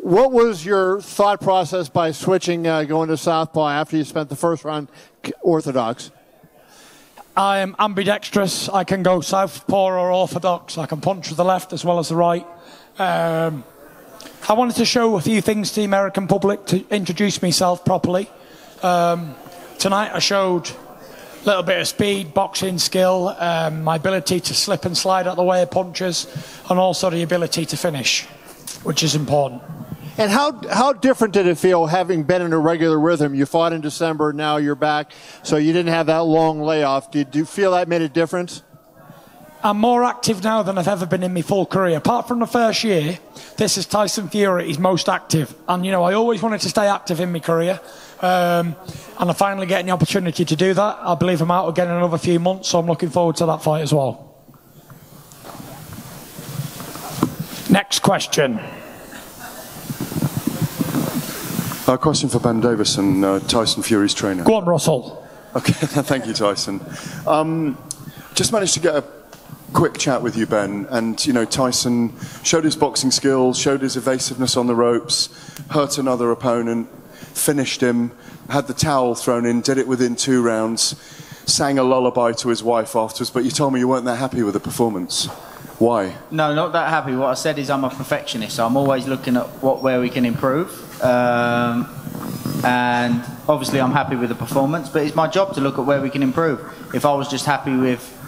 what was your thought process by switching, going to southpaw after you spent the first round orthodox? I am ambidextrous. I can go southpaw or orthodox. I can punch with the left as well as the right. I wanted to show a few things to the American public to introduce myself properly. Tonight I showed a little bit of speed, boxing skill, my ability to slip and slide out the way of punches, and also the ability to finish, which is important. And how different did it feel having been in a regular rhythm? You fought in December, now you're back, so you didn't have that long layoff. Did you feel that made a difference? I'm more active now than I've ever been in my full career. Apart from the first year, this is Tyson Fury. He's most active. And, you know, I always wanted to stay active in my career. And I'm finally getting the opportunity to do that. I believe I'm out again in another few months, so I'm looking forward to that fight as well. Next question. A question for Ben Davison, Tyson Fury's trainer. Go on, Russell. Okay, thank you, Tyson. Just managed to get a quick chat with you, Ben, and you know, Tyson showed his boxing skills, showed his evasiveness on the ropes, hurt another opponent, finished him, had the towel thrown in, did it within 2 rounds, sang a lullaby to his wife afterwards, but you told me you weren't that happy with the performance. Why? No, not that happy. What I said is I'm a perfectionist, so I'm always looking at where we can improve. And obviously I'm happy with the performance, but it's my job to look at where we can improve. If I was just happy with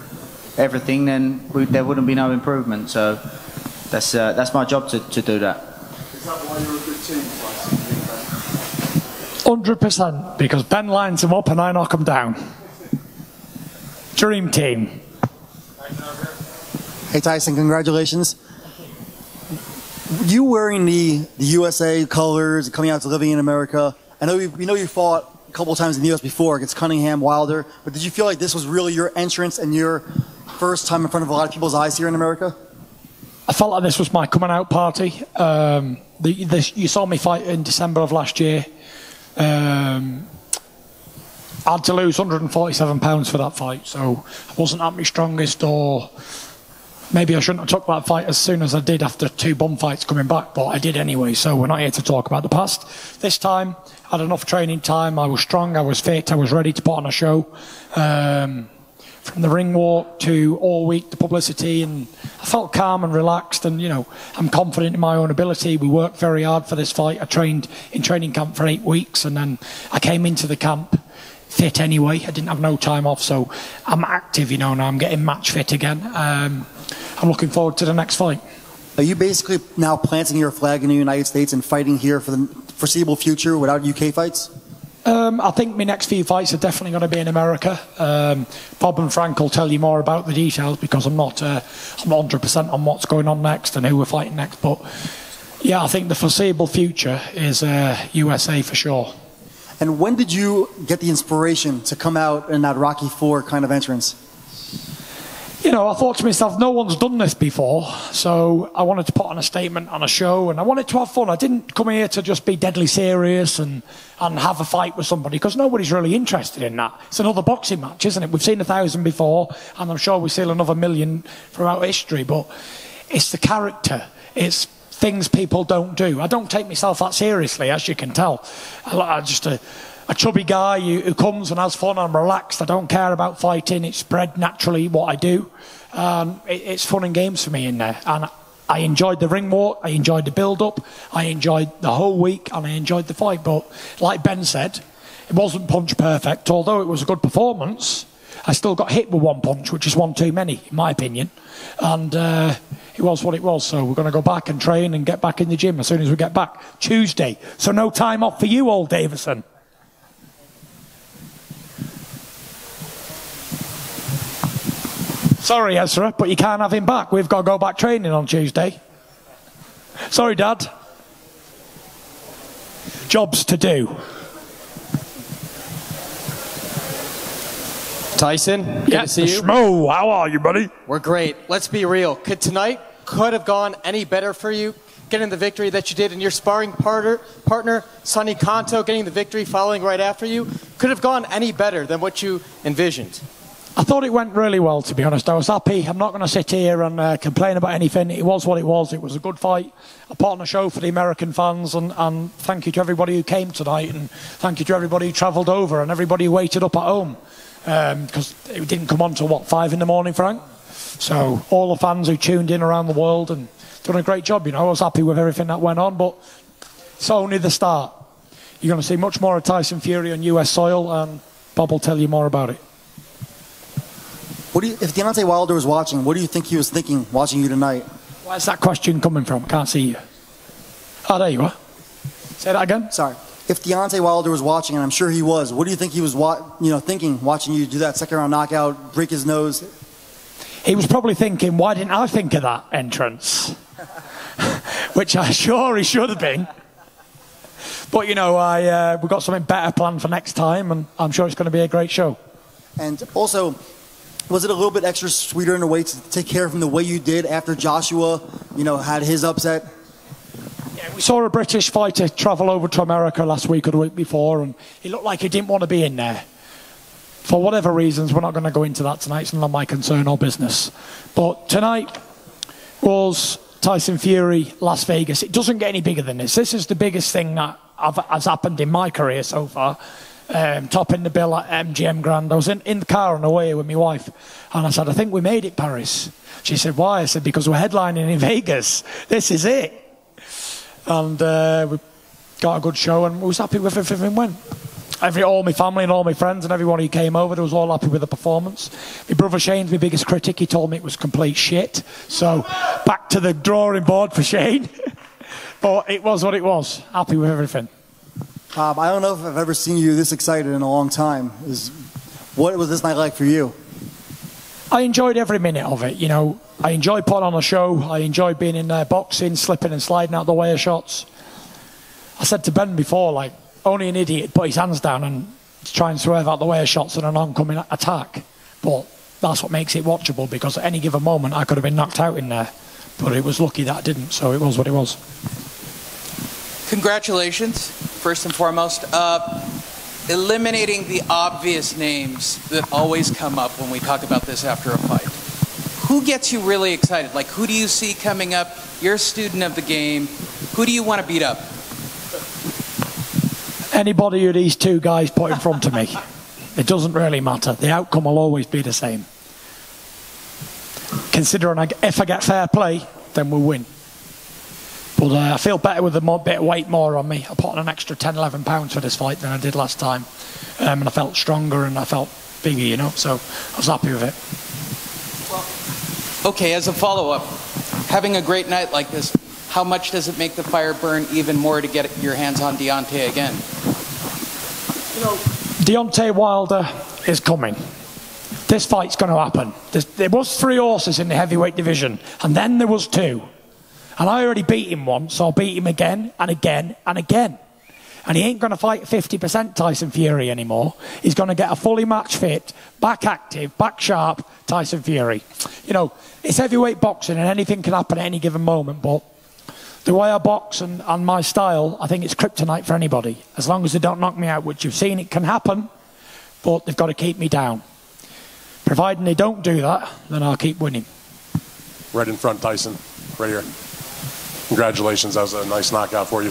everything, then there wouldn't be no improvement. So that's my job to do that. Is that why you're a good team, Tyson? 100%, because Ben lines them up and I knock them down. Dream team. Hey Tyson, congratulations. You wearing the USA colors, coming out to living in America. I know you fought a couple times in the US before against Cunningham, Wilder, but did you feel like this was really your entrance and your first time in front of a lot of people's eyes here in America? I felt like this was my coming out party. You saw me fight in December of last year. I had to lose 147 pounds for that fight, so I wasn't at my strongest, or maybe I shouldn't have took that fight as soon as I did after 2 bum fights coming back, but I did anyway, so we're not here to talk about the past. This time, I had enough training time, I was strong, I was fit, I was ready to put on a show. From the ring walk to all week, the publicity, and I felt calm and relaxed, and, you know, I'm confident in my own ability. We worked very hard for this fight. I trained in training camp for 8 weeks, and then I came into the camp fit anyway. I didn't have no time off, so I'm active, you know, now I'm getting match fit again. I'm looking forward to the next fight. Are you basically now planting your flag in the United States and fighting here for the foreseeable future without UK fights? I think my next few fights are definitely going to be in America. Bob and Frank will tell you more about the details, because I'm not 100% on what's going on next and who we're fighting next. But yeah, I think the foreseeable future is USA for sure. And when did you get the inspiration to come out in that Rocky IV kind of entrance? You know, I thought to myself, no one's done this before, so I wanted to put on a statement on a show, and I wanted to have fun. I didn't come here to just be deadly serious and have a fight with somebody, because nobody's really interested in that. It's another boxing match, isn't it? We've seen 1,000 before, and I'm sure we'll see another 1,000,000 throughout history, but it's the character. It's things people don't do. I don't take myself that seriously, as you can tell. I'm just a chubby guy who comes and has fun. I'm relaxed. I don't care about fighting. It's bred naturally what I do. It's fun and games for me in there. And I enjoyed the ring walk. I enjoyed the build-up. I enjoyed the whole week, and I enjoyed the fight. But like Ben said, it wasn't punch perfect. Although it was a good performance, I still got hit with 1 punch, which is 1 too many, in my opinion. And it was what it was. So we're going to go back and train and get back in the gym as soon as we get back. Tuesday. So no time off for you, old Davison. Sorry, Ezra, but you can't have him back. We've got to go back training on Tuesday. Sorry, Dad. Jobs to do. Tyson, good to see you. Schmo, how are you, buddy? We're great. Let's be real. Tonight could have gone any better for you, getting the victory that you did, and your sparring partner, Sonny Kanto, getting the victory following right after you, could have gone any better than what you envisioned. I thought it went really well, to be honest. I was happy. I'm not going to sit here and complain about anything. It was what it was. It was a good fight. I put on a show for the American fans, and thank you to everybody who came tonight, and thank you to everybody who travelled over, and everybody who waited up at home, because it didn't come on till, 5 in the morning, Frank? So all the fans who tuned in around the world and done a great job. I was happy with everything that went on, but it's only the start. You're going to see much more of Tyson Fury on US soil, and Bob will tell you more about it. If Deontay Wilder was watching, what do you think he was thinking watching you tonight? Where's that question coming from? Can't see you. Oh, there you are. Say that again. Sorry. If Deontay Wilder was watching, and I'm sure he was, what do you think he was thinking watching you do that second round knockout, break his nose? He was probably thinking, why didn't I think of that entrance? Which I'm sure he should have been. But, we've got something better planned for next time, and I'm sure it's going to be a great show. And also, was it a little bit extra sweeter in a way to take care of him the way you did after Joshua, had his upset? Yeah, we saw a British fighter travel over to America last week or the week before, and he looked like he didn't want to be in there. For whatever reasons, we're not going to go into that tonight. It's none of my concern or business. But tonight was Tyson Fury, Las Vegas. It doesn't get any bigger than this. This is the biggest thing that has happened in my career so far. Topping the bill at MGM Grand. I was in the car on the way with my wife, and I said, I think we made it, Paris. She said, why? I said, because we're headlining in Vegas. This is it. And we got a good show, and we was happy with everything went. All my family and all my friends and everyone who came over, they was all happy with the performance. My brother Shane's my biggest critic. He told me it was complete shit. So back to the drawing board for Shane. But it was what it was. Happy with everything. I don't know if I've ever seen you this excited in a long time. What was this night like for you? I enjoyed every minute of it. I enjoyed putting on a show. I enjoyed being in there boxing, slipping and sliding out the way of shots. I said to Ben before, only an idiot would put his hands down and try and swerve out the way of shots in an oncoming attack. But that's what makes it watchable, because at any given moment I could have been knocked out in there. But it was lucky that I didn't, so it was what it was. Congratulations, first and foremost. Eliminating the obvious names that always come up when we talk about this after a fight. Who gets you really excited? Who do you see coming up? You're a student of the game. Who do you want to beat up? Anybody who these two guys put in front of me. It doesn't really matter. The outcome will always be the same. Considering if I get fair play, then we'll win. But I feel better with a bit of weight more on me. I put on an extra 10, 11 pounds for this fight than I did last time. And I felt stronger and I felt bigger, so I was happy with it. Well, okay, as a follow-up, having a great night like this, how much does it make the fire burn even more to get your hands on Deontay again? Deontay Wilder is coming. This fight's going to happen. There was 3 horses in the heavyweight division, and then there was 2. And I already beat him once, so I'll beat him again and again and again. And he ain't going to fight 50% Tyson Fury anymore. He's going to get a fully match fit, back active, back sharp Tyson Fury. It's heavyweight boxing and anything can happen at any given moment, but the way I box and my style, I think it's kryptonite for anybody. As long as they don't knock me out, which you've seen it can happen, but they've got to keep me down. Providing they don't do that, then I'll keep winning. Right in front, Tyson. Right here. Congratulations. That was a nice knockout for you.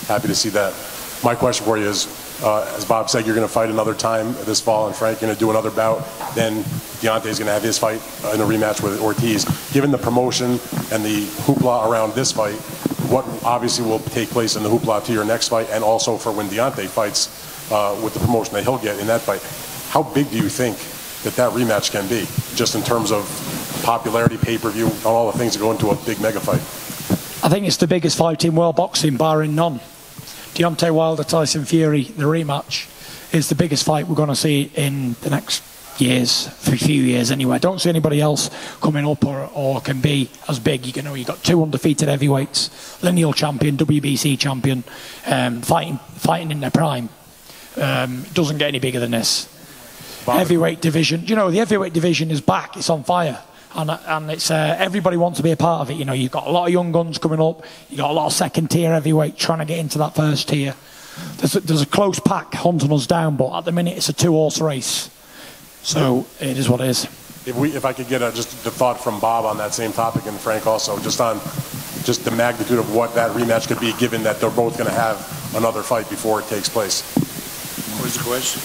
Happy to see that. My question for you is, as Bob said, you're going to fight another time this fall, and Frank, you're going to do another bout. Then Deontay's going to have his fight in a rematch with Ortiz. Given the promotion and the hoopla around this fight, what obviously will take place in the hoopla to your next fight, and also for when Deontay fights with the promotion that he'll get in that fight, how big do you think that rematch can be, just in terms of popularity, pay-per-view, all the things that go into a big mega fight? I think it's the biggest fight in world boxing, barring none. Deontay Wilder, Tyson Fury, the rematch, is the biggest fight we're going to see in the next years, for a few years anyway. I don't see anybody else coming up or can be as big. You've got 2 undefeated heavyweights, lineal champion, WBC champion, fighting in their prime. It doesn't get any bigger than this. Heavyweight division, the heavyweight division is back, it's on fire. And it's everybody wants to be a part of it. You've got a lot of young guns coming up. You've got a lot of second-tier heavyweight trying to get into that first tier. There's a close pack hunting us down, but at the minute it's a 2-horse race. So it is what it is. If I could get just the thought from Bob on that same topic, and Frank also, just on just the magnitude of what that rematch could be, given that they're both going to have another fight before it takes place. What was the question?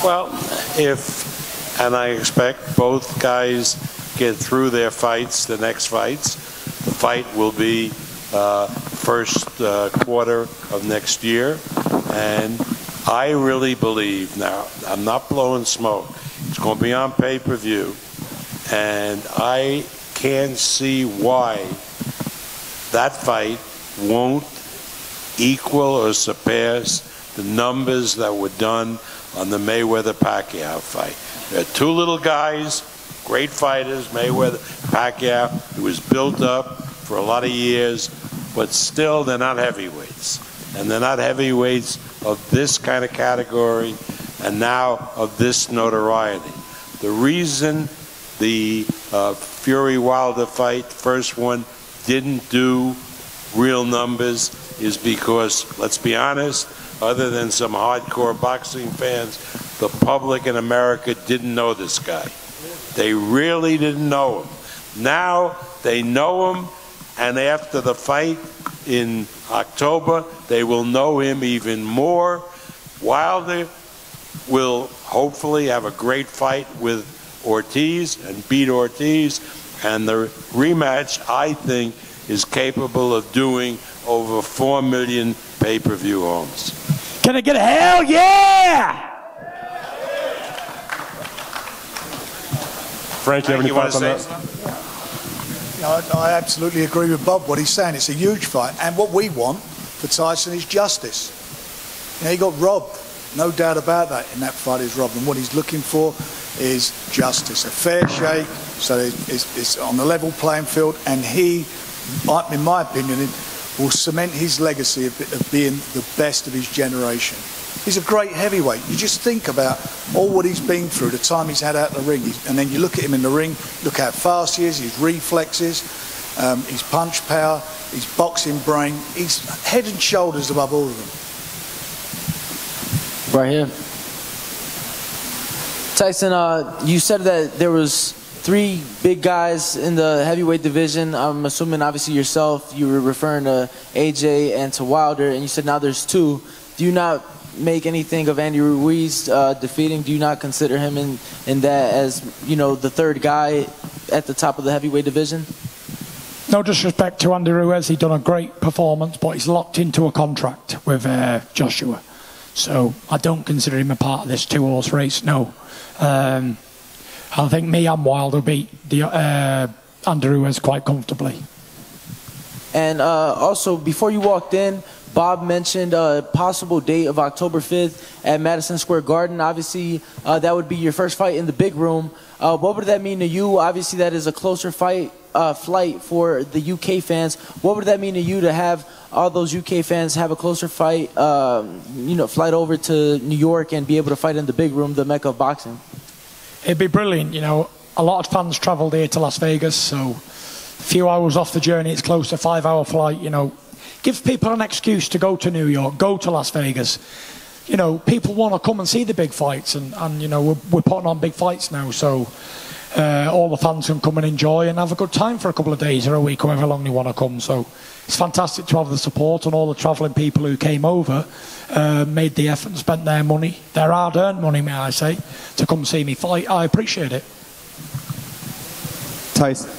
Well, and I expect both guys get through their fights, the next fights. The fight will be first quarter of next year. And I really believe, now, I'm not blowing smoke, it's going to be on pay-per-view. And I can't see why that fight won't equal or surpass the numbers that were done on the Mayweather-Pacquiao fight. They're two little guys, great fighters, Mayweather, Pacquiao. It was built up for a lot of years, but still they're not heavyweights. And they're not heavyweights of this kind of category and now of this notoriety. The reason the Fury-Wilder fight, first one, didn't do real numbers is because, let's be honest, other than some hardcore boxing fans, the public in America didn't know this guy. They really didn't know him. Now they know him, and after the fight in October, they will know him even more. Wilder will hopefully have a great fight with Ortiz and beat Ortiz, and the rematch, I think, is capable of doing over 4 million pay-per-view homes. Can I get a hell yeah? Frank, you have any thoughts on that? I absolutely agree with Bob, what he's saying. It's a huge fight. And what we want for Tyson is justice. You know, he got robbed. No doubt about that. In that fight, he's robbed. And what he's looking for is justice. A fair shake, so it's on the level playing field. And he, in my opinion, will cement his legacy of being the best of his generation. He's a great heavyweight. You just think about all what he's been through, the time he's had out in the ring, and then you look at him in the ring, look how fast he is, his reflexes, his punch power, his boxing brain. He's head and shoulders above all of them. Right here. Tyson, you said that there was 3 big guys in the heavyweight division. I'm assuming, obviously, yourself, you were referring to AJ and to Wilder, and you said now there's 2. Do you not make anything of Andy Ruiz defeating? Do you not consider him in that as, you know, the 3rd guy at the top of the heavyweight division? No disrespect to Andy Ruiz, he's done a great performance, but he's locked into a contract with Joshua. So I don't consider him a part of this 2-horse race, no. I think me and Wilder beat Andy Ruiz quite comfortably. And also, before you walked in, Bob mentioned a possible date of October 5th at Madison Square Garden. Obviously, that would be your first fight in the big room. What would that mean to you? Obviously, that is a closer flight for the UK fans. What would that mean to you to have all those UK fans have a closer fight, flight over to New York and be able to fight in the big room, the Mecca of boxing? It'd be brilliant. You know, a lot of fans travelled here to Las Vegas, so a few hours off the journey, it's close to a 5-hour flight, you know. Gives people an excuse to go to New York, go to Las Vegas. You know, people want to come and see the big fights, and you know, we're putting on big fights now, so all the fans can come and enjoy and have a good time for a couple of days or a week, however long they want to come. So it's fantastic to have the support, and all the travelling people who came over made the effort and spent their money, their hard-earned money, may I say, to come see me fight. I appreciate it. Tyson,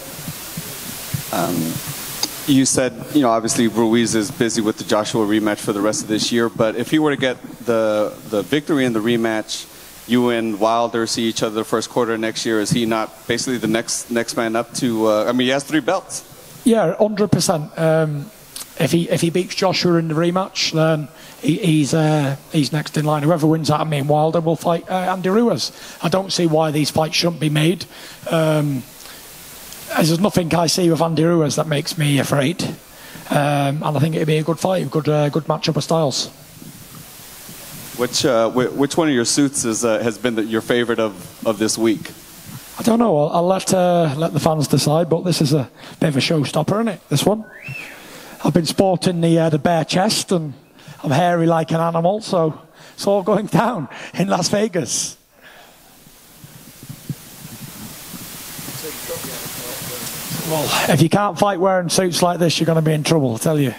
you said, you know, obviously Ruiz is busy with the Joshua rematch for the rest of this year, but if he were to get the victory in the rematch, you and Wilder see each other the first quarter of next year, is he not basically the next man up to, I mean, he has 3 belts. Yeah, 100%. If he beats Joshua in the rematch, then he's next in line. Whoever wins that, I mean, Wilder will fight Andy Ruiz. I don't see why these fights shouldn't be made. There's nothing I see with Andy Ruiz that makes me afraid. And I think it'd be a good fight, a good matchup of styles. Which one of your suits has been your favorite of this week? I don't know. I'll let the fans decide, but this is a bit of a showstopper, isn't it? This one. I've been sporting the bare chest, and I'm hairy like an animal, so it's all going down in Las Vegas. Well, if you can't fight wearing suits like this, you're going to be in trouble, I'll tell you.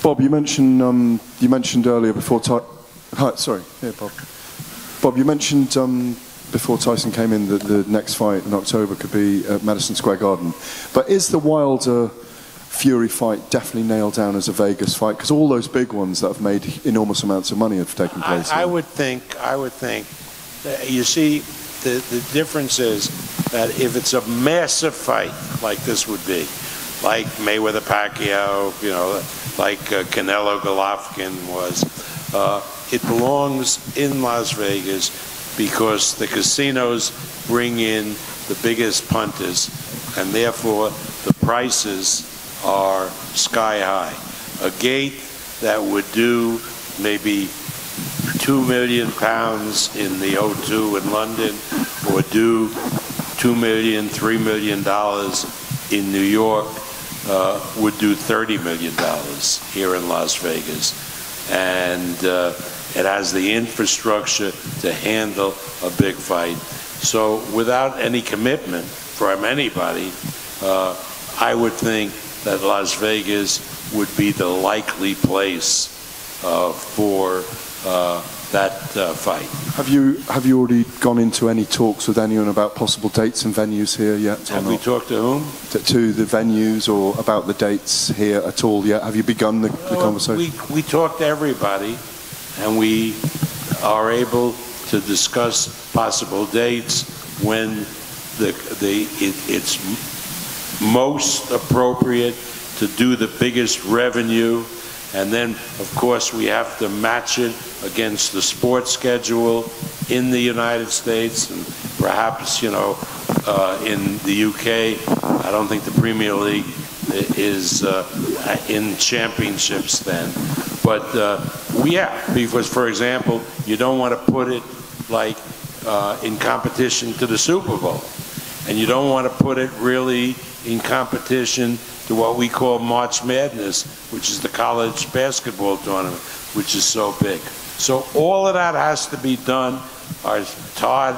Bob, you mentioned earlier before sorry, here, Bob. Bob, you mentioned before Tyson came in that the next fight in October could be at Madison Square Garden. But is the Wilder Fury fight definitely nailed down as a Vegas fight? Because all those big ones that have made enormous amounts of money have taken place. I would think that, you see, the difference is that if it's a massive fight like this would be, like Mayweather-Pacquiao, you know, like Canelo-Golovkin was, it belongs in Las Vegas because the casinos bring in the biggest punters, and therefore the prices are sky high. A gate that would do maybe £2 million in the O2 in London, or do $2 million, $3 million in New York, would do $30 million here in Las Vegas. And it has the infrastructure to handle a big fight. So without any commitment from anybody, I would think that Las Vegas would be the likely place for that fight. Have you already gone into any talks with anyone about possible dates and venues here yet? Have we talked to whom? To the venues or about the dates here at all yet? Have you begun the conversation? We talk to everybody, and we are able to discuss possible dates when it's most appropriate to do the biggest revenue. And then, of course, we have to match it against the sports schedule in the United States, and perhaps, you know, in the UK, I don't think the Premier League is in championships then. But yeah, because, for example, you don't want to put it like in competition to the Super Bowl, and you don't want to put it really in competition to what we call March Madness, which is the college basketball tournament, which is so big. So all of that has to be done. Todd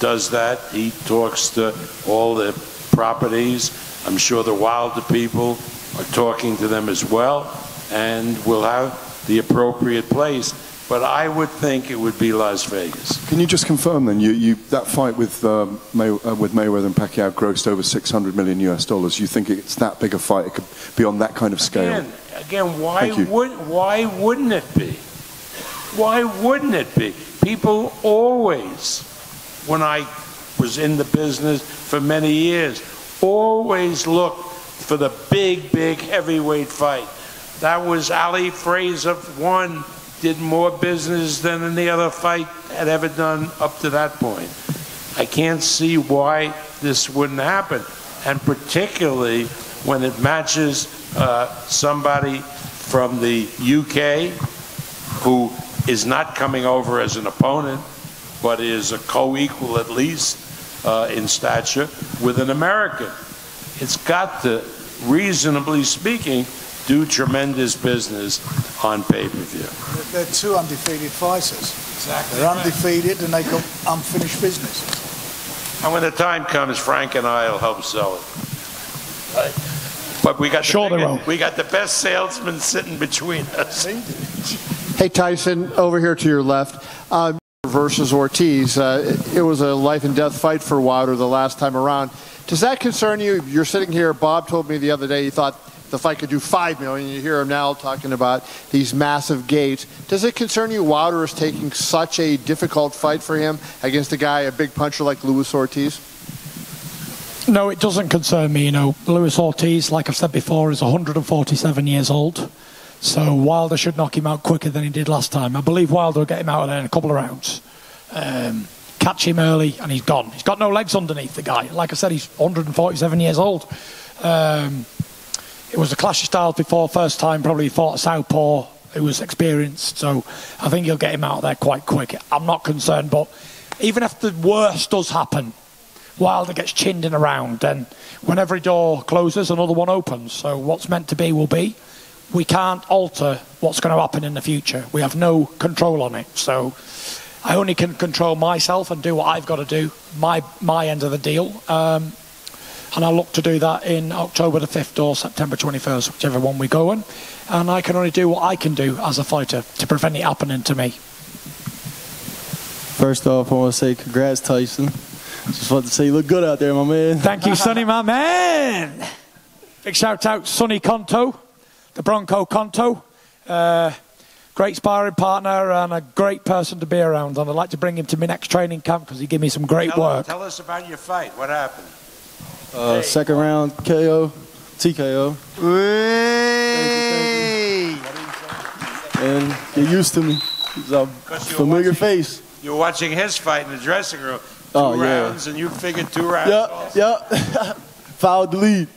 does that. He talks to all the properties. I'm sure the Wilder people are talking to them as well, and we'll have the appropriate place. But I would think it would be Las Vegas. Can you just confirm then, that fight with Mayweather and Pacquiao grossed over $600 million US. You think it's that big a fight? It could be on that kind of scale? Again, why wouldn't it be? Why wouldn't it be? People always, when I was in the business for many years, always looked for the big heavyweight fight. That was Ali Fraser won. Did more business than any other fight had ever done up to that point. I can't see why this wouldn't happen, and particularly when it matches somebody from the UK who is not coming over as an opponent, but is a co-equal at least in stature with an American. It's got to, reasonably speaking, do tremendous business on pay-per-view. They're two undefeated fighters. Exactly. They're undefeated and they've got unfinished business. And when the time comes, Frank and I will help sell it. But we got the best salesman sitting between us. Hey, Tyson, over here to your left. Versus Ortiz. It was a life and death fight for Wilder the last time around. Does that concern you? You're sitting here. Bob told me the other day he thought the fight could do $5 million. You hear him now talking about these massive gates. Does it concern you Wilder is taking such a difficult fight for him against a guy, a big puncher like Luis Ortiz? No, it doesn't concern me. You know, Luis Ortiz, like I've said before, is 147 years old. So Wilder should knock him out quicker than he did last time. I believe Wilder will get him out of there in a couple of rounds. Catch him early and he's gone. He's got no legs underneath the guy. Like I said, he's 147 years old. It was a clash of styles before. First time probably he fought a southpaw who was experienced. So I think he'll get him out of there quite quick. I'm not concerned, but even if the worst does happen, Wilder gets chinned in a round, then when every door closes, another one opens. So what's meant to be will be. we can't alter what's going to happen in the future. We have no control on it. So I only can control myself and do what I've got to do, my end of the deal. And I'll look to do that in October the 5th or September 21st, whichever one we go in. And I can only do what I can do as a fighter to prevent it happening to me. First off, I want to say congrats, Tyson. Just want to say you look good out there, my man. Thank you, Sonny, my man. Big shout out, Sonny Conto, the Bronco Conto. Great sparring partner and a great person to be around. And I'd like to bring him to my next training camp because he gave me some great work. Tell us about your fight. What happened? Second round KO, TKO. And get used to me. He's a familiar face. You were watching his fight in the dressing room. Two rounds, and you figured 2 rounds. Yep. Fouled the lead.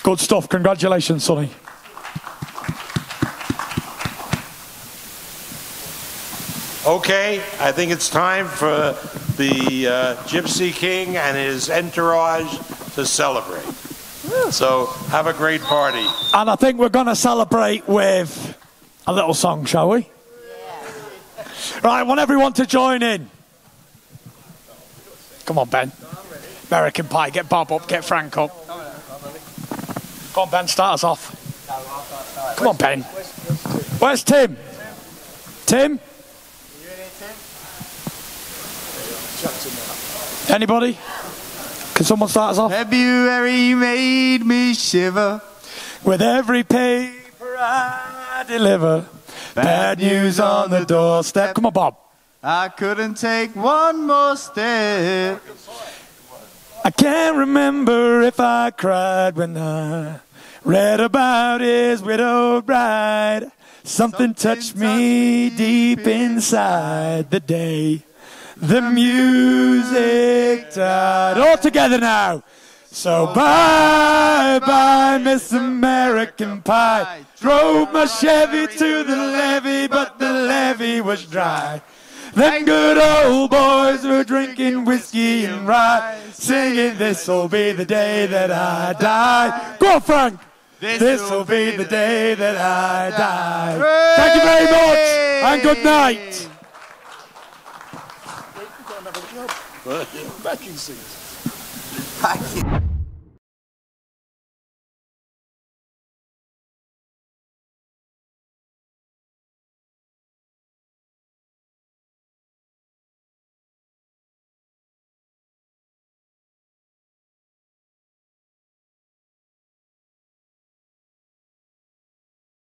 Good stuff. Congratulations, Sonny. Okay, I think it's time for the Gypsy King and his entourage to celebrate. So have a great party. And I think we're going to celebrate with a little song, shall we? Right, I want everyone to join in. Come on, Ben. American Pie. Get Bob up, get Frank up. Come on, Ben, start us off. Come on, Ben. Where's Tim? Tim? Anybody? Can someone start us off? February made me shiver with every paper I deliver. Bad news on the doorstep. Come on, Bob. I couldn't take one more step. I can't remember if I cried when I read about his widowed bride. Something touched me deep inside the day the music died. All together now. So bye-bye, Miss American Pie. Drove my Chevy to the levee, but the levee was dry. Them good old boys were drinking whiskey and rye, singing, this'll be the day that I die. Go on, Frank. This'll be the day that I die. Thank you very much, and good night. Backing singers.